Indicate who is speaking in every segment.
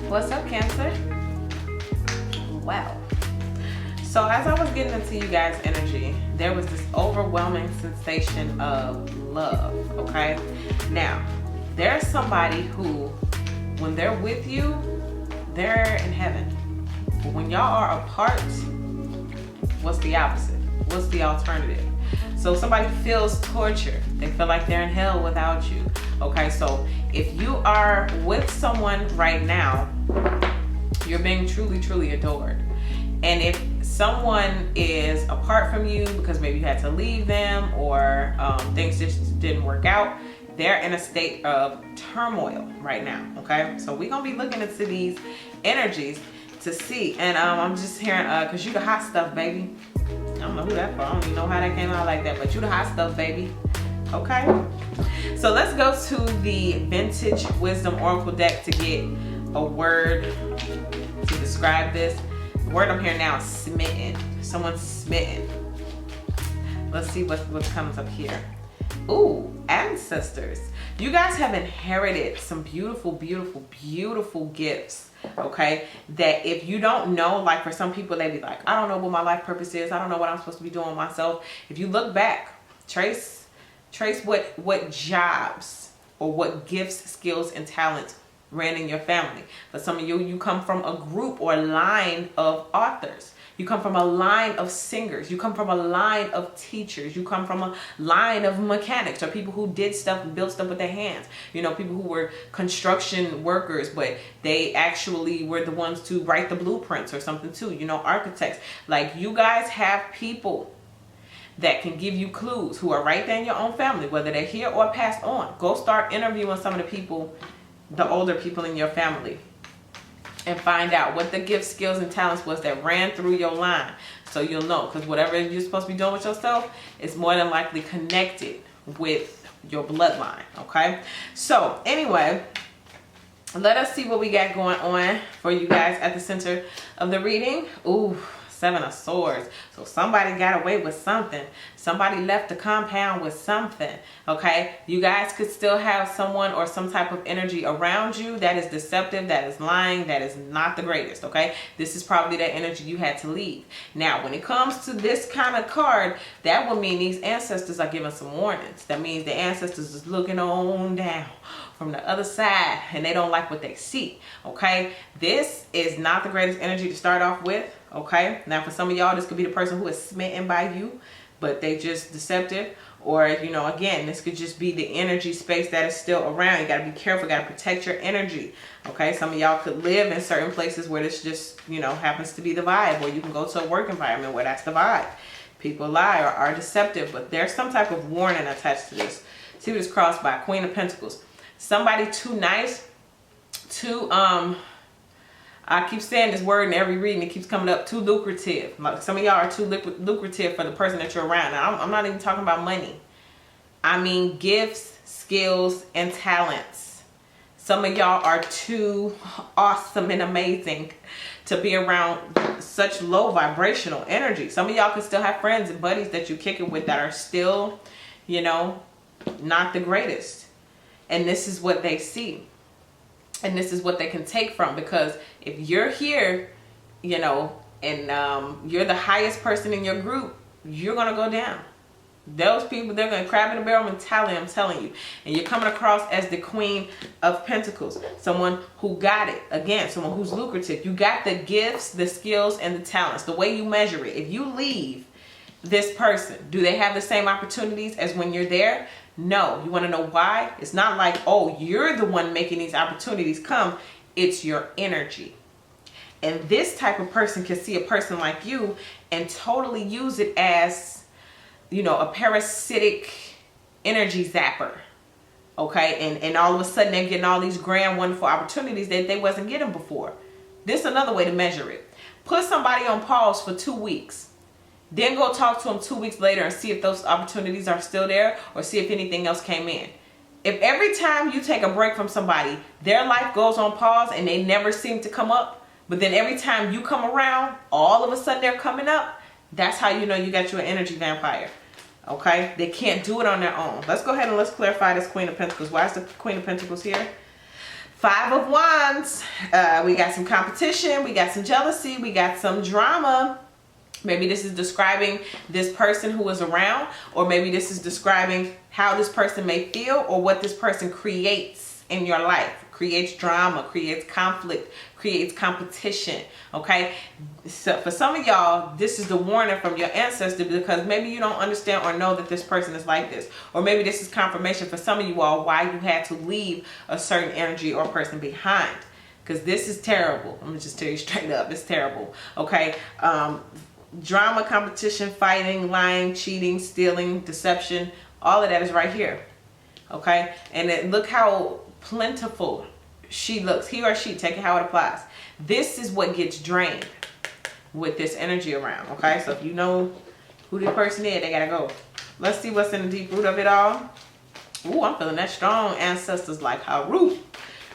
Speaker 1: What's up, Cancer? Wow. So as I was getting into you guys' energy, there was this overwhelming sensation of love, okay? Now, there's somebody who, when they're with you, they're in heaven. But when y'all are apart, what's the opposite? What's the alternative? So somebody feels torture. They feel like they're in hell without you. Okay, so if you are with someone right now, you're being truly, truly adored. And if someone is apart from you because maybe you had to leave them or things just didn't work out, they're in a state of turmoil right now, okay? So we're gonna be looking into these energies to see. And I'm just hearing, cause you the hot stuff, baby. I don't know who that for. I don't even know how that came out like that, but you the hot stuff, baby. Okay. So let's go to the Vintage Wisdom Oracle deck to get a word to describe this. The word I'm hearing now is smitten. Someone's smitten. Let's see what comes up here. Ooh, ancestors. You guys have inherited some beautiful, beautiful, beautiful gifts. Okay, that if you don't know, like for some people, they be like, I don't know what my life purpose is. I don't know what I'm supposed to be doing with myself. If you look back, trace what jobs or what gifts, skills, and talents ran in your family. For some of you come from a group or line of authors. You come from a line of singers. You come from a line of teachers. You come from a line of mechanics or people who did stuff and built stuff with their hands. You know, people who were construction workers, but they actually were the ones to write the blueprints or something too. You know, architects. Like, you guys have people that can give you clues who are right there in your own family, whether they're here or passed on. Go start interviewing some of the people, the older people in your family, and find out what the gifts, skills, and talents was that ran through your line. So you'll know, because whatever you're supposed to be doing with yourself is more than likely connected with your bloodline, okay? So anyway, let us see what we got going on for you guys at the center of the reading. Ooh, 7 of Swords. So somebody got away with something. Somebody left the compound with something, okay? You guys could still have someone or some type of energy around you that is deceptive, that is lying, that is not the greatest, okay? This is probably that energy you had to leave. Now, when it comes to this kind of card, that would mean these ancestors are giving some warnings. That means the ancestors is looking on down from the other side and they don't like what they see, okay? This is not the greatest energy to start off with, okay? Now, for some of y'all, this could be the person who is smitten by you, but they just deceptive. Or, you know, again, this could just be the energy space that is still around. You got to be careful, got to protect your energy, okay? Some of y'all could live in certain places where this just, you know, happens to be the vibe, or you can go to a work environment where that's the vibe. People lie or are deceptive, but there's some type of warning attached to this. See what it's crossed by, Queen of Pentacles. Somebody too nice, too, I keep saying this word in every reading, it keeps coming up, too lucrative. Like, some of y'all are too lucrative for the person that you're around. Now, I'm not even talking about money. I mean gifts, skills, and talents. Some of y'all are too awesome and amazing to be around such low vibrational energy. Some of y'all can still have friends and buddies that you kick it with that are still, you know, not the greatest. And this is what they see. And this is what they can take from, because if you're here, you know, and you're the highest person in your group, you're going to go down. Those people, they're going to crab in the barrel mentality, I'm telling you. And you're coming across as the Queen of Pentacles. Someone who got it. Again, someone who's lucrative. You got the gifts, the skills, and the talents. The way you measure it. If you leave this person, do they have the same opportunities as when you're there? No. You want to know why? It's not like, oh, you're the one making these opportunities come. It's your energy. And this type of person can see a person like you and totally use it as, you know, a parasitic energy zapper. Okay? And all of a sudden they're getting all these grand, wonderful opportunities that they wasn't getting before. This is another way to measure it. Put somebody on pause for 2 weeks. Then go talk to them 2 weeks later and see if those opportunities are still there, or see if anything else came in. If every time you take a break from somebody, their life goes on pause and they never seem to come up, but then every time you come around, all of a sudden they're coming up, that's how you know you got you an energy vampire. Okay? They can't do it on their own. Let's go ahead and let's clarify this Queen of Pentacles. Why is the Queen of Pentacles here? Five of Wands, we got some competition, we got some jealousy, we got some drama. Maybe this is describing this person who is around, or maybe this is describing how this person may feel or what this person creates in your life. Creates drama, creates conflict, creates competition, okay? So for some of y'all, this is the warning from your ancestor, because maybe you don't understand or know that this person is like this. Or maybe this is confirmation for some of you all why you had to leave a certain energy or person behind. Because this is terrible. I'm going to just tell you straight up. It's terrible, okay? Drama, competition, fighting, lying, cheating, stealing, deception, all of that is right here, okay? And then look how plentiful she looks. He or she, take it how it applies. This is what gets drained with this energy around, okay? So if you know who the person is, they gotta go. Let's see what's in the deep root of it all. Ooh, I'm feeling that strong. Ancestors like Haru.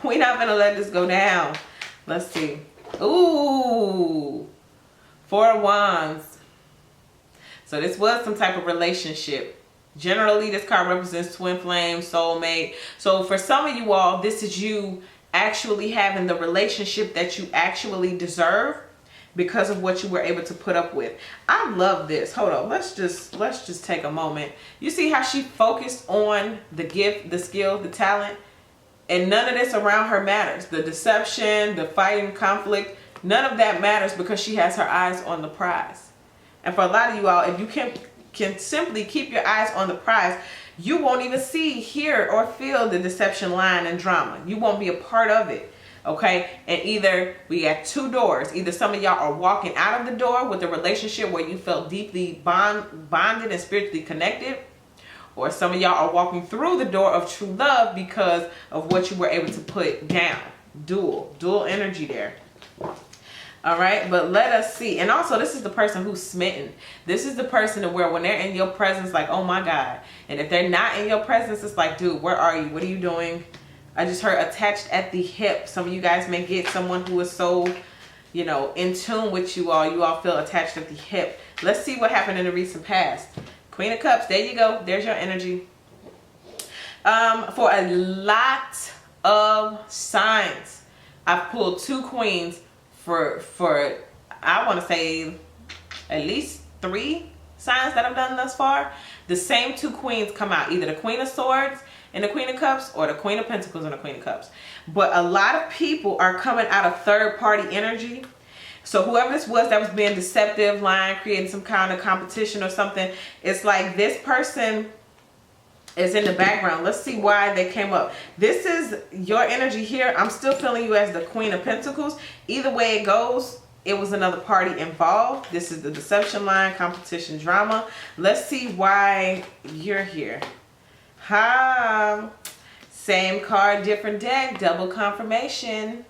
Speaker 1: We're not gonna let this go down. Let's see. Ooh, Four of Wands. So this was some type of relationship. Generally, this card represents twin flame, soulmate. So for some of you all, this is you actually having the relationship that you actually deserve because of what you were able to put up with. I love this. Hold on. Let's just take a moment. You see how she focused on the gift, the skill, the talent, and none of this around her matters. The deception, the fighting, conflict, none of that matters because she has her eyes on the prize. And for a lot of you all, if you can simply keep your eyes on the prize, you won't even see, hear, or feel the deception, lying, and drama. You won't be a part of it, okay? And either we got two doors. Either some of y'all are walking out of the door with a relationship where you felt deeply bonded and spiritually connected, or some of y'all are walking through the door of true love because of what you were able to put down. Dual energy there. All right, but let us see. And also, this is the person who's smitten. This is the person to where when they're in your presence, like, oh my God. And if they're not in your presence, it's like, dude, where are you? What are you doing? I just heard attached at the hip. Some of you guys may get someone who is so, you know, in tune with you all. You all feel attached at the hip. Let's see what happened in the recent past. Queen of Cups, there you go. There's your energy. For a lot of signs, I've pulled two queens for I want to say at least 3 signs that I've done thus far. The same two queens come out, either the Queen of Swords and the Queen of Cups, or the Queen of Pentacles and the Queen of Cups. But a lot of people are coming out of third party energy. So whoever this was that was being deceptive, lying, creating some kind of competition or something, it's like this person is in the background. Let's see why they came up. This is your energy here. I'm still feeling you as the Queen of Pentacles. Either way it goes, it was another party involved. This is the deception, line, competition, drama. Let's see why you're here. Same card, different deck, double confirmation.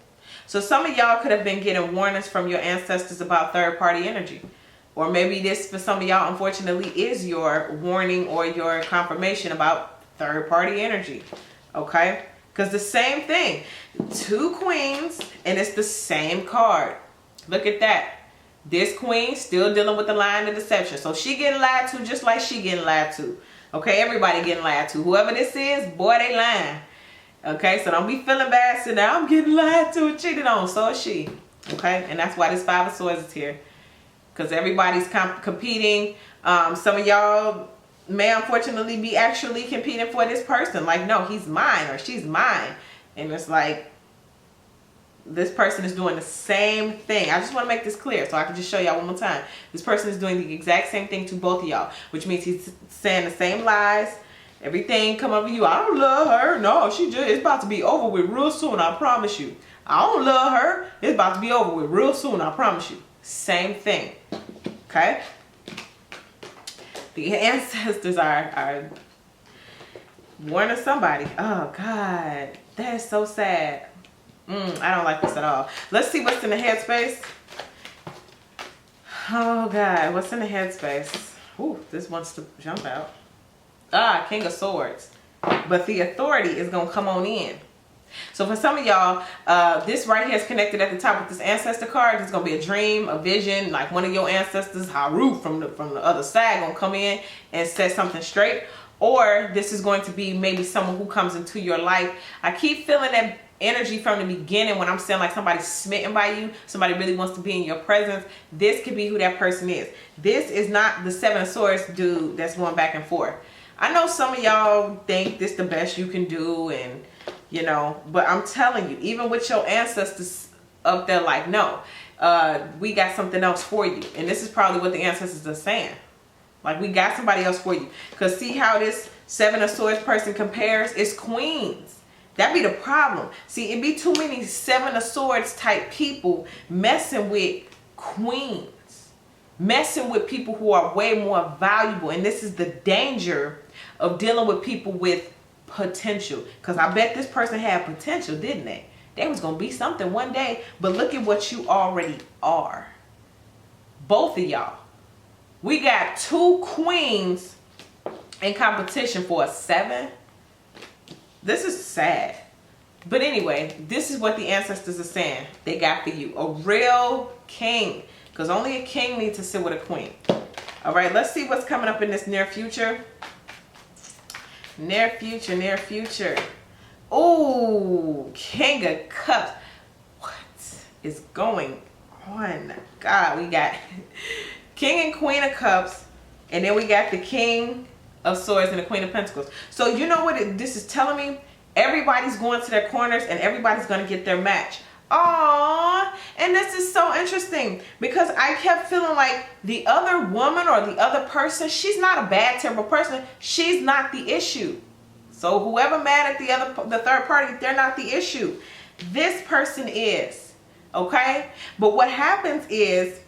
Speaker 1: So some of y'all could have been getting warnings from your ancestors about third party energy. Or maybe this, for some of y'all, unfortunately, is your warning or your confirmation about third-party energy, okay? Because the same thing, 2 queens, and it's the same card. Look at that. This queen still dealing with the lying and deception. So she getting lied to just like she getting lied to, okay? Everybody getting lied to. Whoever this is, boy, they lying, okay? So don't be feeling bad. So now I'm getting lied to and cheated on. So is she, okay? And that's why this 5 of Swords is here. Because everybody's competing. Some of y'all may unfortunately be actually competing for this person. Like, no, he's mine or she's mine. And it's like, this person is doing the same thing. I just want to make this clear so I can just show y'all one more time. This person is doing the exact same thing to both of y'all. Which means he's saying the same lies. Everything come over you. I don't love her. No, it's about to be over with real soon. I promise you. I don't love her. It's about to be over with real soon. I promise you. Same thing. Okay? The ancestors are warning somebody. Oh God, that is so sad. I don't like this at all. Let's see what's in the headspace. Oh God, what's in the headspace? Ooh, this wants to jump out. King of Swords. But the authority is gonna come on in. So for some of y'all, this right here is connected at the top with this ancestor card. It's going to be a dream, a vision, like one of your ancestors, Haru, from the other side, going to come in and set something straight. Or this is going to be maybe someone who comes into your life. I keep feeling that energy from the beginning, when I'm saying like somebody's smitten by you, somebody really wants to be in your presence, this could be who that person is. This is not the Seven of Swords dude that's going back and forth. I know some of y'all think this the best you can do, and you know, but I'm telling you, even with your ancestors up there, like, no, we got something else for you. And this is probably what the ancestors are saying. Like, we got somebody else for you. Because see how this Seven of Swords person compares? It's queens. That'd be the problem. See, it'd be too many Seven of Swords type people messing with queens. Messing with people who are way more valuable. And this is the danger of dealing with people with potential. Because I bet this person had potential, didn't they? They was going to be something one day. But look at what you already are. Both of y'all. We got two queens in competition for a 7. This is sad. But anyway, this is what the ancestors are saying they got for you. A real king. Because only a king needs to sit with a queen. All right, let's see what's coming up in this near future. Near future, near future. Oh, King of Cups. What is going on? God, we got King and Queen of Cups, and then we got the King of Swords and the Queen of Pentacles. So you know what this is telling me? Everybody's going to their corners and everybody's going to get their match. Aww, and this is so interesting because I kept feeling like the other woman or the other person, she's not a bad, terrible person. She's not the issue. So whoever mad at the third party, they're not the issue. This person is, okay? But what happens is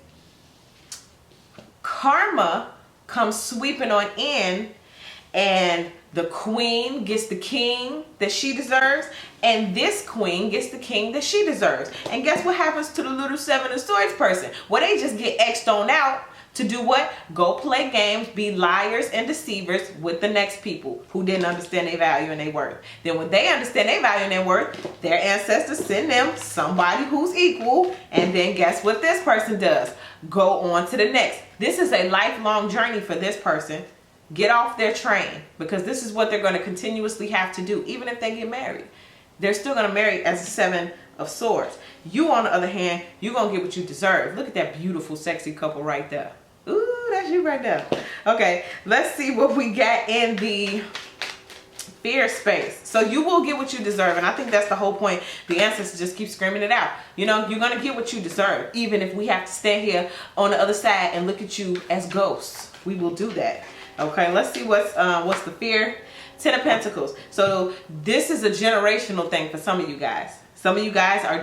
Speaker 1: karma comes sweeping on in, and the queen gets the king that she deserves, and this queen gets the king that she deserves. And guess what happens to the little Seven of Swords person? Well, they just get X'd on out to do what? Go play games, be liars and deceivers with the next people who didn't understand their value and their worth. Then when they understand their value and their worth, their ancestors send them somebody who's equal, and then guess what this person does? Go on to the next. This is a lifelong journey for this person. Get off their train, because this is what they're going to continuously have to do. Even if they get married, they're still going to marry as a Seven of Swords. You, on the other hand, you're going to get what you deserve. Look at that beautiful, sexy couple right there. Ooh, that's you right there. Okay, let's see what we got in the fear space. So you will get what you deserve, and I think that's the whole point. The ancestors just keep screaming it out. You know, you're going to get what you deserve, even if we have to stand here on the other side and look at you as ghosts. We will do that. Okay, let's see what's the fear. 10 of Pentacles. So this is a generational thing for some of you guys. Some of you guys are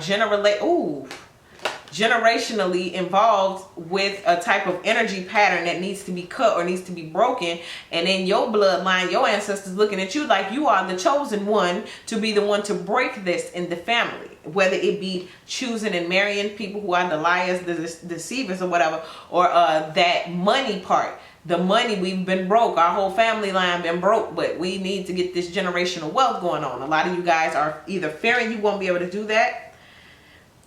Speaker 1: generationally involved with a type of energy pattern that needs to be cut or needs to be broken. And in your bloodline, your ancestors looking at you like you are the chosen one to be the one to break this in the family. Whether it be choosing and marrying people who are the liars, the deceivers or whatever, or that money part. The money, we've been broke. Our whole family line been broke, but we need to get this generational wealth going on. A lot of you guys are either fearing you won't be able to do that,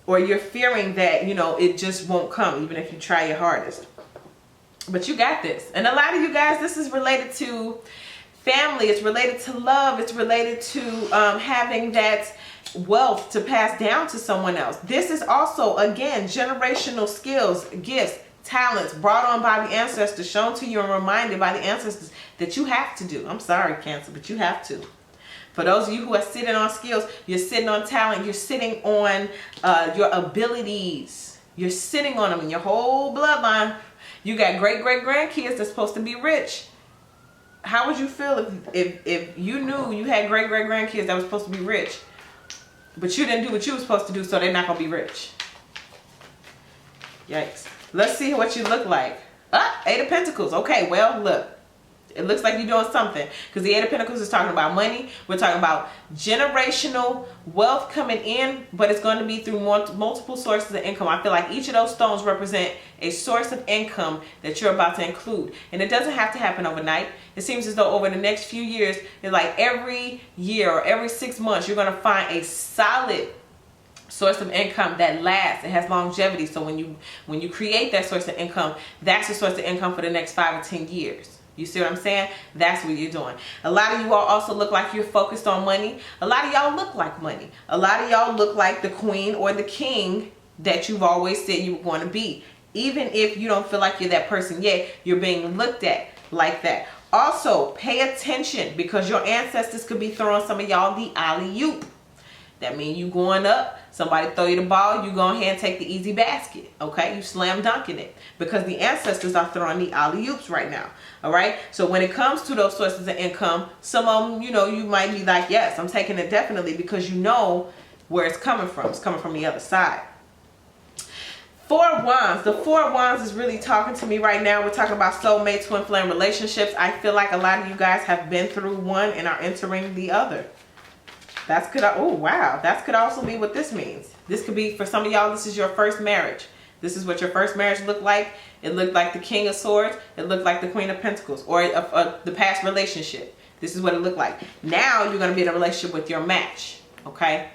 Speaker 1: or you're fearing that, you know, it just won't come even if you try your hardest. But you got this. And a lot of you guys, this is related to family. It's related to love. It's related to having that wealth to pass down to someone else. This is also, again, generational skills, gifts, talents brought on by the ancestors, shown to you and reminded by the ancestors that you have to do. I'm sorry, Cancer, but you have to. For those of you who are sitting on skills, you're sitting on talent, you're sitting on your abilities. You're sitting on them in your whole bloodline. You got great-great-grandkids that's supposed to be rich. How would you feel if you knew you had great-great-grandkids that were supposed to be rich, but you didn't do what you were supposed to do, so they're not going to be rich? Yikes. Let's see what you look like. Eight of Pentacles. Okay, well, look. It looks like you're doing something, because the Eight of Pentacles is talking about money. We're talking about generational wealth coming in, but it's going to be through multiple sources of income. I feel like each of those stones represent a source of income that you're about to include. And it doesn't have to happen overnight. It seems as though over the next few years, it's like every year or every 6 months, you're going to find a solid source of income that lasts. It has longevity. So when you create that source of income, that's the source of income for the next 5 or 10 years. You see what I'm saying? That's what you're doing. A lot of you all also look like you're focused on money. A lot of y'all look like money. A lot of y'all look like the queen or the king that you've always said you were going to be. Even if you don't feel like you're that person yet, you're being looked at like that. Also, pay attention, because your ancestors could be throwing some of y'all the alley-oop. That means you going up, somebody throw you the ball, you go ahead and take the easy basket, okay? You slam dunking it, because the ancestors are throwing the alley-oops right now, all right? So when it comes to those sources of income, some of them, you know, you might be like, yes, I'm taking it definitely, because you know where it's coming from. It's coming from the other side. Four of Wands. The Four of Wands is really talking to me right now. We're talking about soulmate, twin flame relationships. I feel like a lot of you guys have been through one and are entering the other. That could, oh wow, that could also be what this means. This could be, for some of y'all, this is your first marriage. This is what your first marriage looked like. It looked like the King of Swords. It looked like the Queen of Pentacles, or the past relationship. This is what it looked like. Now you're going to be in a relationship with your match, okay?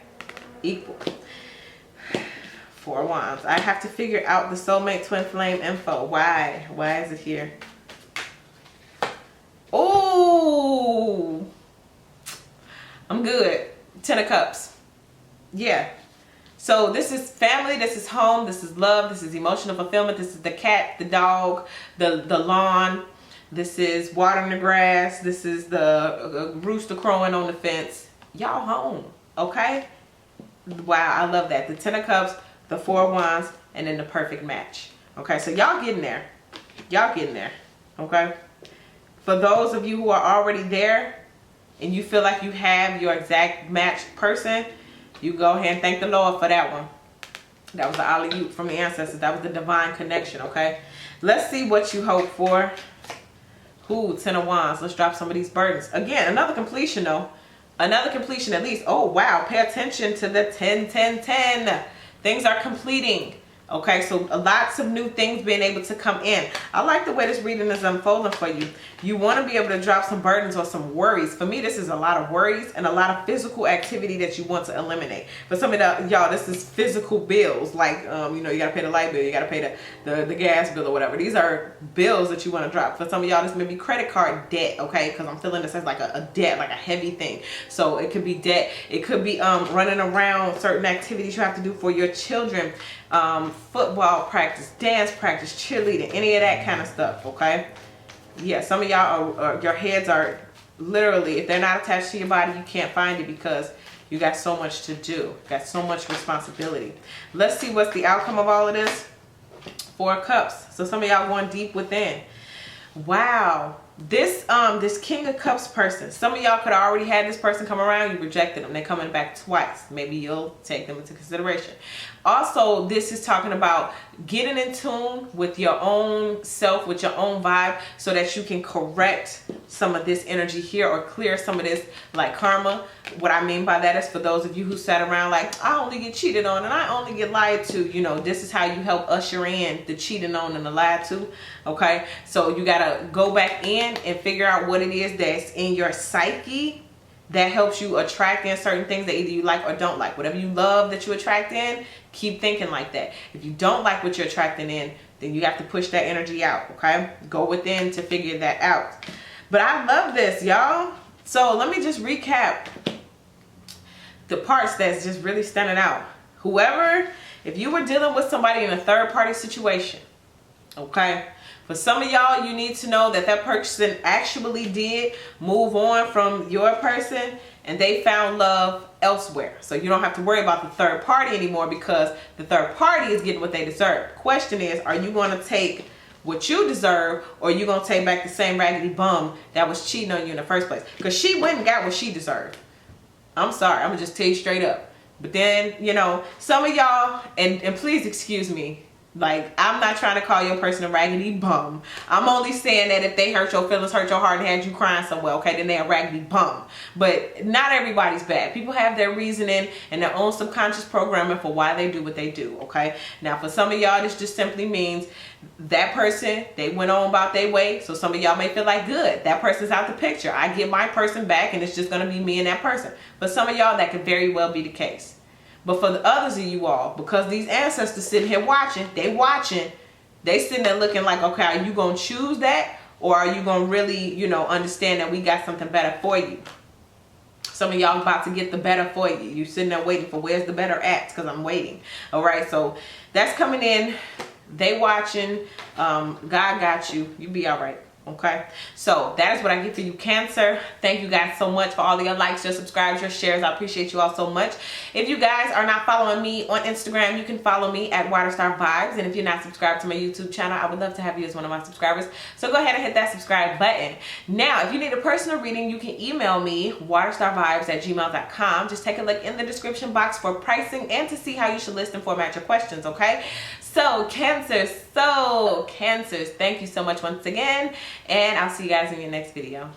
Speaker 1: Equal. Four of Wands. I have to figure out the soulmate twin flame info. Why? Why is it here? Oh, I'm good. 10 of Cups. Yeah. So this is family, this is home, this is love, this is emotional fulfillment, this is the cat, the dog, the lawn, this is watering the grass, this is the rooster crowing on the fence. Y'all home, okay? Wow, I love that. The 10 of Cups, the Four of Wands, and then the perfect match. Okay, so y'all getting there. Y'all getting there, okay? For those of you who are already there, and you feel like you have your exact matched person, you go ahead and thank the Lord for that one. That was the alley-oop from the ancestors. That was the divine connection, okay? Let's see what you hope for. Ooh, 10 of Wands. Let's drop some of these burdens. Again, another completion, though. Another completion at least. Oh, wow. Pay attention to the 10, 10, 10. Things are completing. Okay, so lots of new things being able to come in. I like the way this reading is unfolding for you. You want to be able to drop some burdens or some worries. For me, this is a lot of worries and a lot of physical activity that you want to eliminate. For some of y'all, this is physical bills. Like, you know, you got to pay the light bill. You got to pay the gas bill or whatever. These are bills that you want to drop. For some of y'all, this may be credit card debt, okay? Because I'm feeling this as like a debt, like a heavy thing. So it could be debt. It could be running around certain activities you have to do for your children. Football practice, dance practice, cheerleading, any of that kind of stuff, okay? Yeah, some of y'all are your heads are literally, if they're not attached to your body, you can't find it because you got so much to do, got so much responsibility. Let's see what's the outcome of all of this. Four of Cups. So some of y'all going deep within. Wow. This King of Cups person, some of y'all could have already had this person come around, you rejected them. They're coming back twice. Maybe you'll take them into consideration. Also, this is talking about getting in tune with your own self, with your own vibe, so that you can correct some of this energy here or clear some of this like karma. What I mean by that is, for those of you who sat around like, I only get cheated on and I only get lied to, you know, this is how you help usher in the cheating on and the lied to, okay? So you gotta go back in and figure out what it is that's in your psyche that helps you attract in certain things that either you like or don't like. Whatever you love that you attract in, keep thinking like that. If you don't like what you're attracting in, then you have to push that energy out, okay? Go within to figure that out. But I love this, y'all. So let me just recap the parts that's just really standing out. Whoever, if you were dealing with somebody in a third party situation, okay? For some of y'all, you need to know that that person actually did move on from your person and they found love elsewhere. So you don't have to worry about the third party anymore because the third party is getting what they deserve. Question is, are you going to take what you deserve, or are you going to take back the same raggedy bum that was cheating on you in the first place? Because she went and got what she deserved. I'm sorry. I'm going to just tell you straight up. But then, you know, some of y'all, and please excuse me, like, I'm not trying to call your person a raggedy bum. I'm only saying that if they hurt your feelings, hurt your heart, and had you crying somewhere, okay, then they're a raggedy bum. But not everybody's bad. People have their reasoning and their own subconscious programming for why they do what they do, okay? Now, for some of y'all, this just simply means that person, they went on about their way. So some of y'all may feel like, good, that person's out the picture. I get my person back, and it's just going to be me and that person. But some of y'all, that could very well be the case. But for the others of you all, because these ancestors sitting here watching, they sitting there looking like, okay, are you going to choose that? Or are you going to really, you know, understand that we got something better for you? Some of y'all about to get the better for you. You sitting there waiting for where's the better at, because I'm waiting. All right, so that's coming in. They watching. God got you. You be all right. Okay, so that is what I get for you, Cancer. Thank you guys so much for all of your likes, your subscribes, your shares. I appreciate you all so much. If you guys are not following me on Instagram, you can follow me at Waterstar Vibes. And if you're not subscribed to my YouTube channel, I would love to have you as one of my subscribers. So go ahead and hit that subscribe button. Now, if you need a personal reading, you can email me, waterstarvibes@gmail.com. Just take a look in the description box for pricing and to see how you should list and format your questions, okay? So Cancers, thank you so much once again, and I'll see you guys in your next video.